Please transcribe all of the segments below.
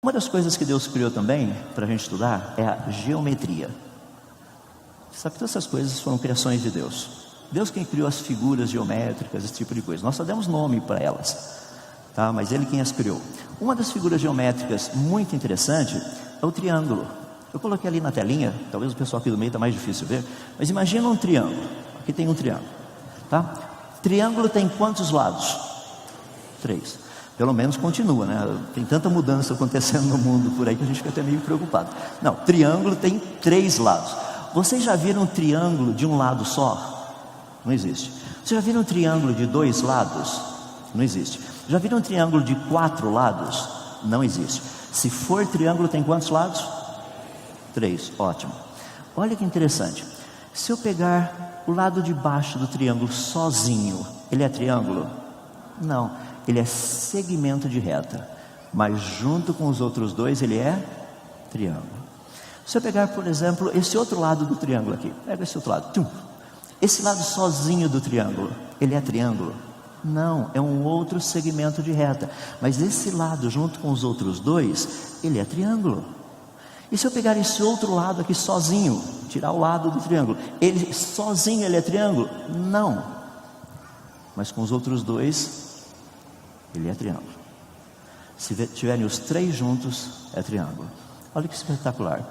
Uma das coisas que Deus criou também, para a gente estudar, é a geometria. Sabe que todas essas coisas foram criações de Deus. Deus quem criou as figuras geométricas, esse tipo de coisa. Nós só demos nome para elas, tá? Mas Ele quem as criou. Uma das figuras geométricas muito interessante é o triângulo. Eu coloquei ali na telinha, talvez o pessoal aqui do meio está mais difícil ver, mas imagina um triângulo. Aqui tem um triângulo, tá? Triângulo tem quantos lados? 3. Pelo menos continua, né? Tem tanta mudança acontecendo no mundo por aí que a gente fica até meio preocupado. Não, triângulo tem 3 lados. Vocês já viram um triângulo de um lado só? Não existe. Vocês já viram um triângulo de 2 lados? Não existe. Já viram um triângulo de 4 lados? Não existe. Se for triângulo, tem quantos lados? 3, ótimo. Olha que interessante. Se eu pegar o lado de baixo do triângulo sozinho, ele é triângulo? Não, ele é segmento de reta. Mas junto com os outros dois, ele é triângulo. Se eu pegar, por exemplo, esse outro lado do triângulo aqui, pega esse outro lado, esse lado sozinho do triângulo, ele é triângulo? Não, é um outro segmento de reta. Mas esse lado junto com os outros dois, ele é triângulo. E se eu pegar esse outro lado aqui sozinho, tirar o lado do triângulo, ele sozinho ele é triângulo? Não. Mas com os outros dois, ele é triângulo. Se tiverem os 3 juntos, é triângulo. Olha que espetacular.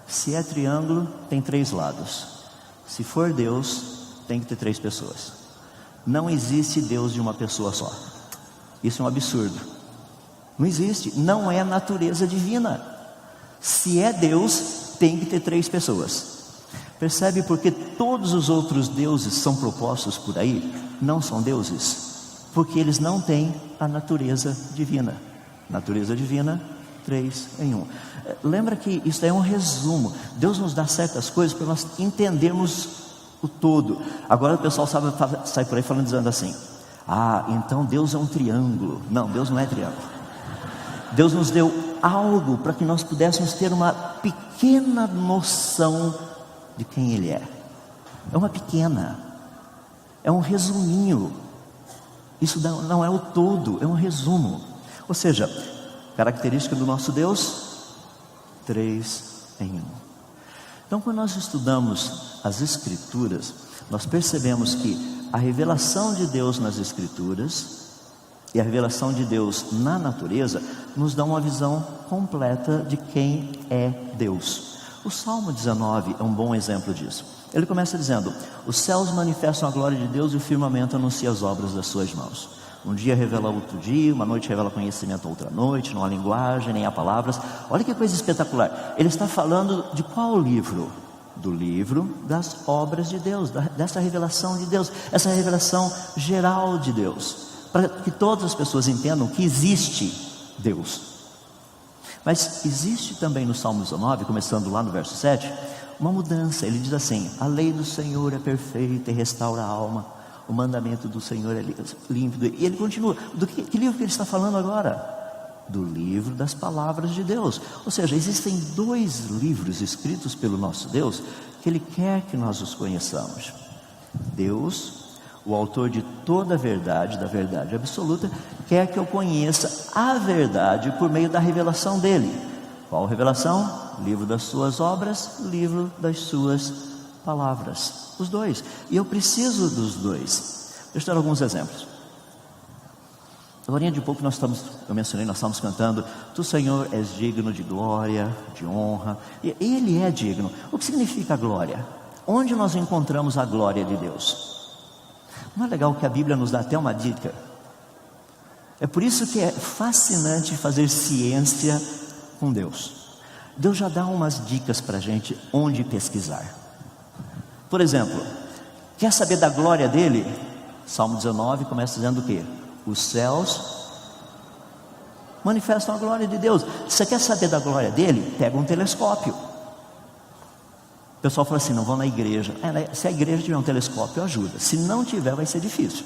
Se é triângulo, tem 3 lados. Se for Deus, tem que ter 3 pessoas. Não existe Deus de uma pessoa só. Isso é um absurdo. Não existe, não é natureza divina. Se é Deus, tem que ter 3 pessoas. Percebe porque todos os outros deuses são propostos por aí? Não são deuses, porque eles não têm a natureza divina. Natureza divina, 3 em 1. Lembra que isso é um resumo. Deus nos dá certas coisas para nós entendermos o todo. Agora o pessoal sai por aí falando, dizendo assim: ah, então Deus é um triângulo. Não, Deus não é triângulo. Deus nos deu algo para que nós pudéssemos ter uma pequena noção de quem Ele é. É uma pequena, é um resuminho. Isso não é o todo, é um resumo. Ou seja, característica do nosso Deus, 3 em 1. Então, quando nós estudamos as Escrituras, nós percebemos que a revelação de Deus nas Escrituras e a revelação de Deus na natureza nos dá uma visão completa de quem é Deus. O Salmo 19 é um bom exemplo disso. Ele começa dizendo: os céus manifestam a glória de Deus e o firmamento anuncia as obras das suas mãos. Um dia revela outro dia, uma noite revela conhecimento outra noite, não há linguagem, nem há palavras. Olha que coisa espetacular. Ele está falando de qual livro? Do livro das obras de Deus, dessa revelação de Deus, essa revelação geral de Deus, para que todas as pessoas entendam que existe Deus. Mas existe também no Salmo 19, começando lá no verso 7, uma mudança. Ele diz assim: a lei do Senhor é perfeita e restaura a alma, o mandamento do Senhor é límpido. E ele continua. Que livro que ele está falando agora? Do livro das palavras de Deus. Ou seja, existem 2 livros escritos pelo nosso Deus que Ele quer que nós os conheçamos. Deus, o autor de toda a verdade, da verdade absoluta, quer que eu conheça a verdade por meio da revelação dele. Qual revelação? Livro das suas obras, livro das suas palavras. Os 2. E eu preciso dos 2. Deixa eu dar alguns exemplos. Agora de pouco nós estamos cantando: tu, Senhor, és digno de glória, de honra. E Ele é digno. O que significa glória? Onde nós encontramos a glória de Deus? Não é legal que a Bíblia nos dá até uma dica? É por isso que é fascinante fazer ciência com Deus. Deus já dá umas dicas para a gente onde pesquisar. Por exemplo, quer saber da glória dele? Salmo 19 começa dizendo o quê? Os céus manifestam a glória de Deus. Você quer saber da glória dele? Pega um telescópio. O pessoal fala assim: não vão na igreja. Se a igreja tiver um telescópio, ajuda. Se não tiver, vai ser difícil,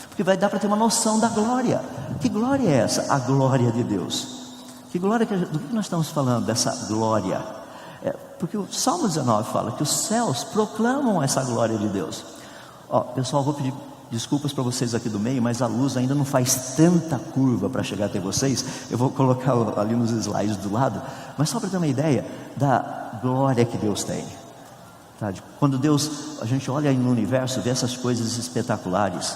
porque vai dar para ter uma noção da glória. Que glória é essa? A glória de Deus. Que glória, do que nós estamos falando dessa glória? Porque o Salmo 19 fala que os céus proclamam essa glória de Deus. Pessoal, vou pedir Desculpas para vocês aqui do meio, mas a luz ainda não faz tanta curva para chegar até vocês. Eu vou colocar ali nos slides do lado, mas só para ter uma ideia da glória que Deus tem. Tá? Quando a gente olha aí no universo, vê essas coisas espetaculares,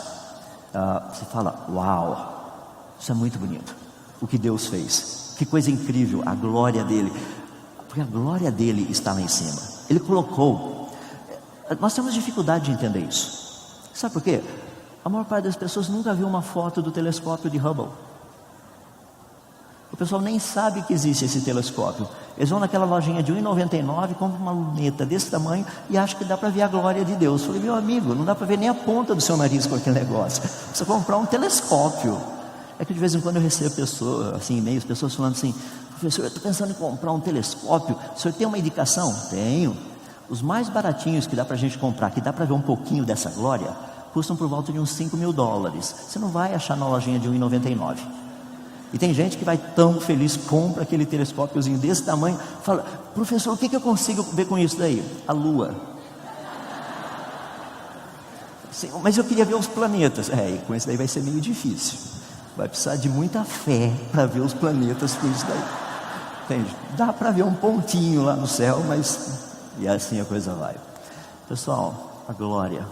você fala, uau, isso é muito bonito, o que Deus fez, que coisa incrível, a glória dele, porque a glória dele está lá em cima. Ele colocou, nós temos dificuldade de entender isso. Sabe por quê? A maior parte das pessoas nunca viu uma foto do telescópio de Hubble. O pessoal nem sabe que existe esse telescópio. Eles vão naquela lojinha de R$1,99, compram uma luneta desse tamanho e acham que dá para ver a glória de Deus. Eu falei, meu amigo, não dá para ver nem a ponta do seu nariz com aquele negócio. Precisa comprar um telescópio. É que de vez em quando eu recebo pessoas, assim, e-mails, pessoas falando assim, professor, eu estou pensando em comprar um telescópio, o senhor tem uma indicação? Tenho. Os mais baratinhos que dá para a gente comprar, que dá para ver um pouquinho dessa glória, custam por volta de uns $5.000. Você não vai achar na lojinha de R$1,99. E tem gente que vai tão feliz, compra aquele telescópiozinho desse tamanho, fala, professor, o que eu consigo ver com isso daí? A lua. Sim, mas eu queria ver os planetas. E com isso daí vai ser meio difícil. Vai precisar de muita fé para ver os planetas com isso daí. Entende? Dá para ver um pontinho lá no céu, mas... E assim a coisa vai. Pessoal, a glória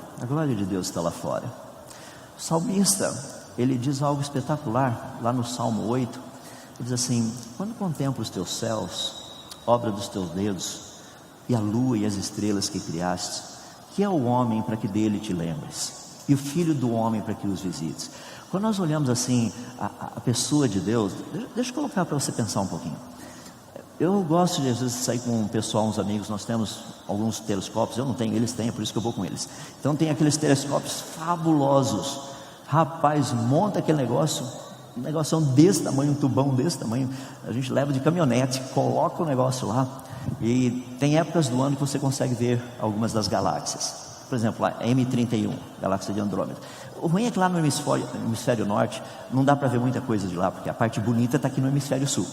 de Deus está lá fora. O salmista, ele diz algo espetacular, lá no Salmo 8, ele diz assim, quando contemplo os teus céus, obra dos teus dedos, e a lua e as estrelas que criaste, que é o homem para que dele te lembres, e o filho do homem para que os visites. Quando nós olhamos assim, a pessoa de Deus, deixa eu colocar para você pensar um pouquinho. Eu gosto de às vezes sair com o pessoal, uns amigos, nós temos alguns telescópios, eu não tenho, eles têm, é por isso que eu vou com eles. Então tem aqueles telescópios fabulosos, rapaz, monta aquele negócio, um negocinho desse tamanho, um tubão desse tamanho, a gente leva de caminhonete, coloca o negócio lá, e tem épocas do ano que você consegue ver algumas das galáxias. Por exemplo, a M31, galáxia de Andrômeda. O ruim é que lá no hemisfério norte, não dá para ver muita coisa de lá, porque a parte bonita está aqui no hemisfério sul.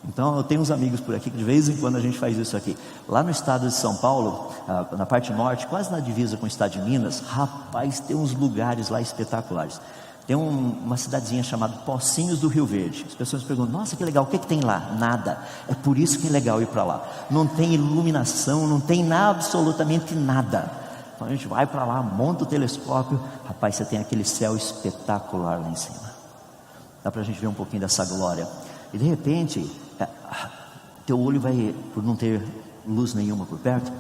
Então eu tenho uns amigos por aqui que de vez em quando a gente faz isso aqui. Lá no estado de São Paulo, na parte norte, quase na divisa com o estado de Minas, rapaz, tem uns lugares lá espetaculares. Tem uma cidadezinha chamada Pocinhos do Rio Verde. As pessoas perguntam, nossa, que legal, o que tem lá? Nada. É por isso que é legal ir para lá. Não tem iluminação, não tem absolutamente nada. Então a gente vai para lá, monta o telescópio, rapaz, você tem aquele céu espetacular lá em cima. Dá para a gente ver um pouquinho dessa glória. E de repente, teu olho vai, por não ter luz nenhuma por perto,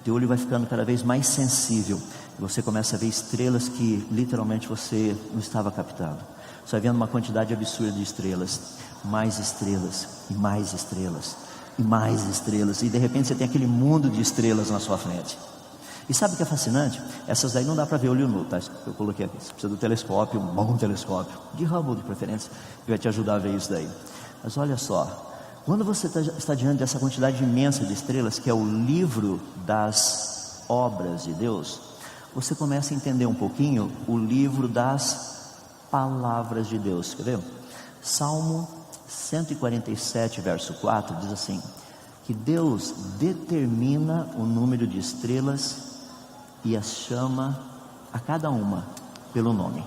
teu olho vai ficando cada vez mais sensível. E você começa a ver estrelas que literalmente você não estava captando. Você vai vendo uma quantidade absurda de estrelas, mais estrelas, e mais estrelas, e mais estrelas. E de repente você tem aquele mundo de estrelas na sua frente. E sabe o que é fascinante? Essas daí não dá para ver olho nu, tá? Eu coloquei aqui, você precisa do telescópio, um bom telescópio, de Hubble de preferência, que vai te ajudar a ver isso daí. Mas olha só, quando você está diante dessa quantidade imensa de estrelas, que é o livro das obras de Deus, você começa a entender um pouquinho o livro das palavras de Deus. Quer ver? Salmo 147, verso 4, diz assim, que Deus determina o número de estrelas e as chama a cada uma pelo nome.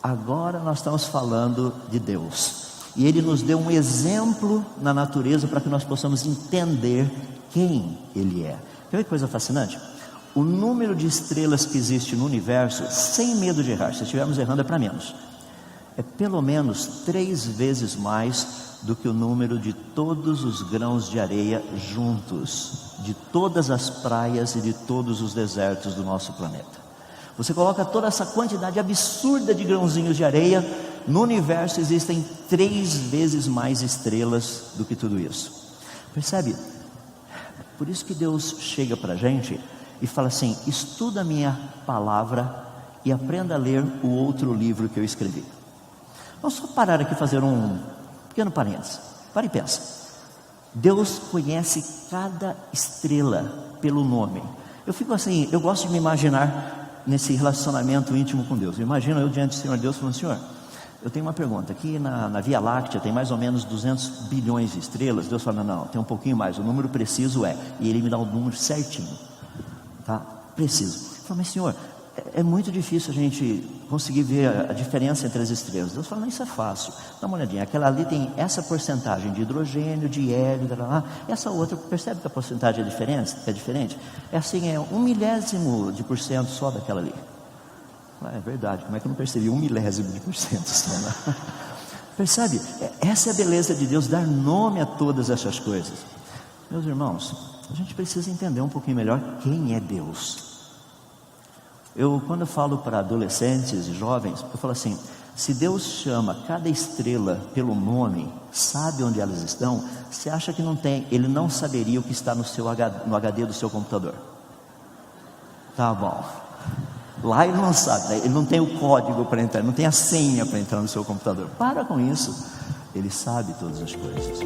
Agora nós estamos falando de Deus, e Ele nos deu um exemplo na natureza para que nós possamos entender quem Ele é. Quer ver que coisa fascinante? O número de estrelas que existe no universo, sem medo de errar, se estivermos errando é para menos, é pelo menos 3 vezes mais do que o número de todos os grãos de areia juntos, de todas as praias e de todos os desertos do nosso planeta. Você coloca toda essa quantidade absurda de grãozinhos de areia, no universo existem 3 vezes mais estrelas do que tudo isso. Percebe? Por isso que Deus chega para a gente e fala assim, estuda a minha palavra e aprenda a ler o outro livro que eu escrevi. Vamos só parar aqui e fazer um pequeno parênteses. Para e pensa. Deus conhece cada estrela pelo nome. Eu fico assim, eu gosto de me imaginar nesse relacionamento íntimo com Deus. Imagina eu diante do Senhor Deus falando, Senhor, eu tenho uma pergunta, aqui na Via Láctea tem mais ou menos 200 bilhões de estrelas. Deus fala, não, tem um pouquinho mais, o número preciso é, e Ele me dá o número certinho, tá? Preciso. fala, mas Senhor, é muito difícil a gente conseguir ver a diferença entre as estrelas. Deus fala, não, isso é fácil. Dá uma olhadinha, aquela ali tem essa porcentagem de hidrogênio, de hélio, essa outra, percebe que a porcentagem é diferente? É assim, é 1/1000% só daquela ali. É verdade, como é que eu não percebi 1/1000% só, né? Percebe? Essa é a beleza de Deus, dar nome a todas essas coisas. Meus irmãos, a gente precisa entender um pouquinho melhor quem é Deus. Quando eu falo para adolescentes e jovens, eu falo assim, se Deus chama cada estrela pelo nome, sabe onde elas estão, você acha que ele não saberia o que está no HD do seu computador? Tá bom. Lá ele não sabe, né? Ele não tem o código para entrar, não tem a senha para entrar no seu computador. Para com isso, ele sabe todas as coisas.